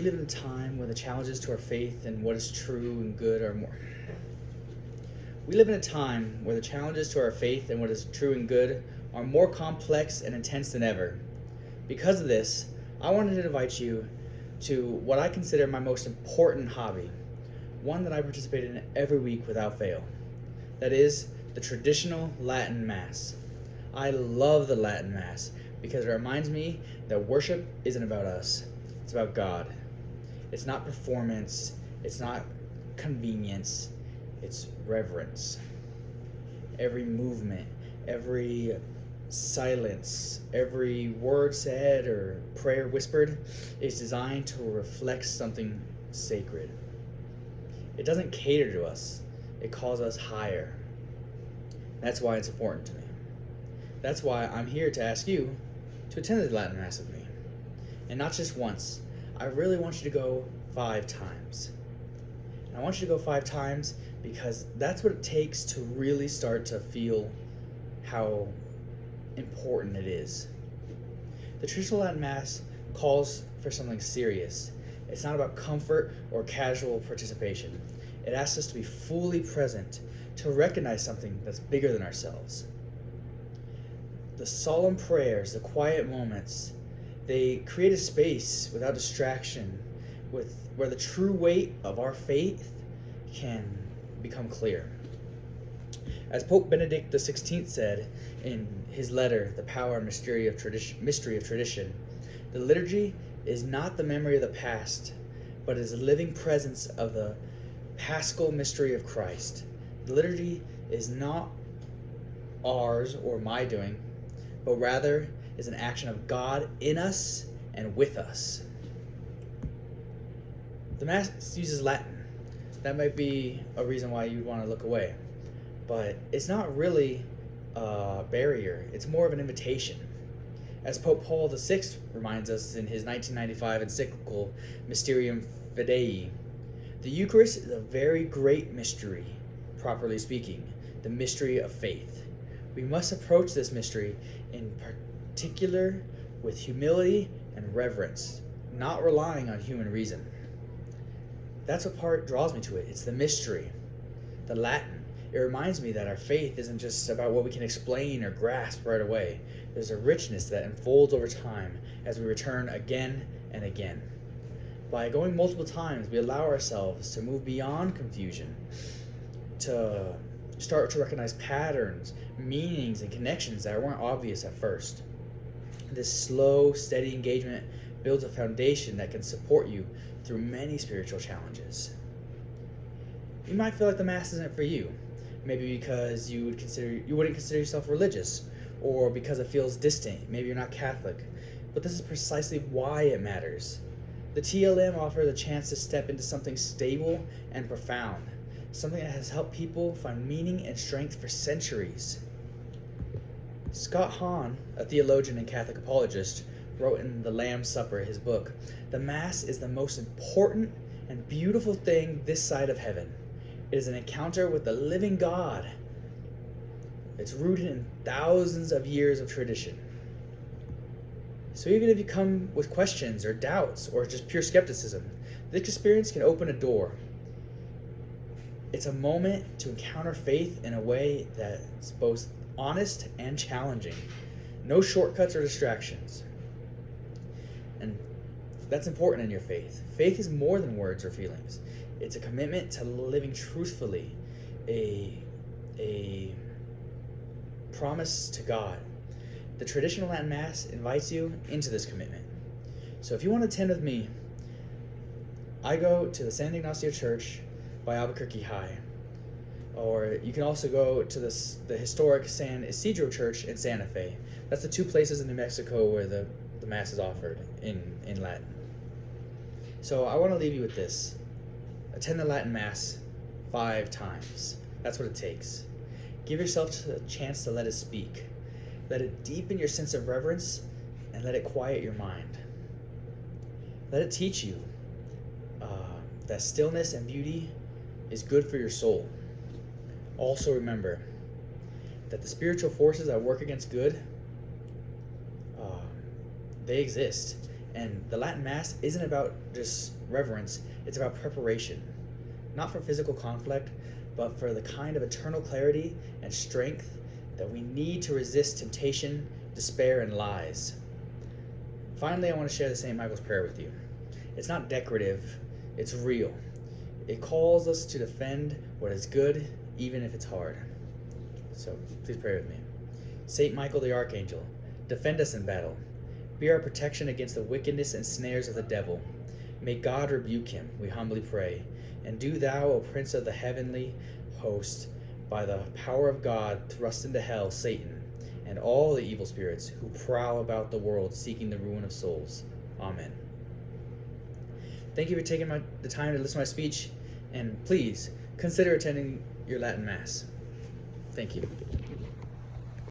We live in a time where the challenges to our faith and what is true and good are more. We live in a time where the challenges to our faith and what is true and good are more complex and intense than ever. Because of this, I wanted to invite you to what I consider my most important hobby, one that I participate in every week without fail. That is the traditional Latin Mass. I love the Latin Mass because it reminds me that worship isn't about us, it's about God. It's not performance, it's not convenience, it's reverence. Every movement, every silence, every word said or prayer whispered is designed to reflect something sacred. It doesn't cater to us, it calls us higher. That's why it's important to me. That's why I'm here to ask you to attend the Latin Mass with me. And not just once. I really want you to go 5 times. And I want you to go 5 times because that's what it takes to really start to feel how important it is. The traditional Latin Mass calls for something serious. It's not about comfort or casual participation. It asks us to be fully present, to recognize something that's bigger than ourselves. The solemn prayers, the quiet moments, they create a space without distraction, where the true weight of our faith can become clear. As Pope Benedict XVI said in his letter, The Power and Mystery of Tradition, the liturgy is not the memory of the past, but is a living presence of the paschal mystery of Christ. The liturgy is not ours or my doing, but rather is an action of God in us and with us. The Mass uses Latin. That might be a reason why you'd want to look away. But it's not really a barrier. It's more of an invitation. As Pope Paul VI reminds us in his 1995 encyclical Mysterium Fidei, the Eucharist is a very great mystery, properly speaking, the mystery of faith. We must approach this mystery in particular with humility and reverence, not relying on human reason. That's what part draws me to it. It's the mystery, the Latin. It reminds me that our faith isn't just about what we can explain or grasp right away. There's a richness that unfolds over time as we return again and again. By going multiple times, we allow ourselves to move beyond confusion, to start to recognize patterns, meanings, and connections that weren't obvious at first. This slow, steady engagement builds a foundation that can support you through many spiritual challenges. You might feel like the Mass isn't for you, maybe because you wouldn't consider yourself religious, or because it feels distant, maybe you're not Catholic. But this is precisely why it matters. The TLM offers a chance to step into something stable and profound, something that has helped people find meaning and strength for centuries. Scott Hahn, a theologian and Catholic apologist, wrote in The Lamb's Supper, his book, "The Mass is the most important and beautiful thing this side of heaven. It is an encounter with the living God. It's rooted in thousands of years of tradition." So even if you come with questions or doubts or just pure skepticism, this experience can open a door. It's a moment to encounter faith in a way that's both honest and challenging. No shortcuts or distractions. And that's important in your faith. Faith is more than words or feelings. It's a commitment to living truthfully, a promise to God. The traditional Latin Mass invites you into this commitment. So if you want to attend with me, I go to the San Ignacio Church by Albuquerque High. Or you can also go to the historic San Isidro Church in Santa Fe. That's the 2 places in New Mexico where the Mass is offered in Latin. So I want to leave you with this. Attend the Latin Mass 5 times. That's what it takes. Give yourself a chance to let it speak. Let it deepen your sense of reverence and let it quiet your mind. Let it teach you that stillness and beauty is good for your soul. Also remember that the spiritual forces that work against good, they exist, And the Latin Mass isn't about just reverence, it's about preparation. Not for physical conflict, but for the kind of eternal clarity and strength that we need to resist temptation, despair, and lies. Finally, I want to share the St. Michael's Prayer with you. It's not decorative, it's real. It calls us to defend what is good, even if it's hard. So please pray with me. St. Michael the Archangel, defend us in battle. Be our protection against the wickedness and snares of the devil. May God rebuke him, we humbly pray. And do thou, O Prince of the heavenly host, by the power of God, thrust into hell Satan and all the evil spirits who prowl about the world seeking the ruin of souls. Amen. Thank you for taking the time to listen to my speech, and please consider attending your Latin Mass. Thank you.